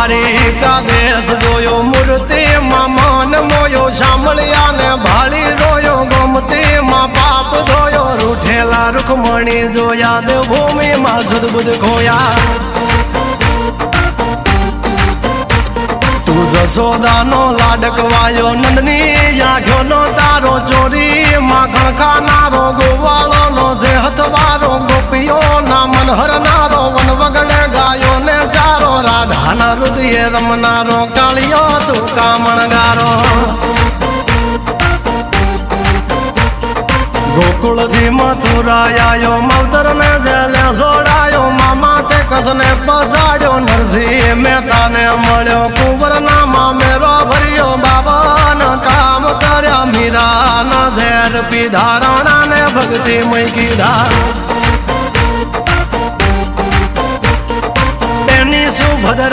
દ્વારિકા દેશ જોયો મૂર્તિ માં મન મોયો સાંભળ્યા ને ભાળી રોયો ગમતી માં પાપ ધોયો રૂઠેલા રૂખમણી જોયા દેવભૂમિ માં સદબુદ્ધ ખોયા તું જશોદાનો લાડકવાયો નંદની આંખો નો તારો ચોરી માખણ ખાનારો ગોવાળો નો જે હથવારો ગોપીઓ ના મન હરનારો વન વગડે ગાયો ને ચારો રાધાના હૃદય રમનારો કાળિયો તું કામણગારો ગોકુળ થી મથુરા આયો માવતર ને જેલે જોડાયો મામા તે કસને પસાડ્યો નરસિંહ મહેતા ને મળ્યો કુંવર ના મામેરો ભર્યો બાબા કામ કર્યા મીરા ના ઝેર પીધા રાણા ને ભક્તિ મય કીધા એની સુભદ્રા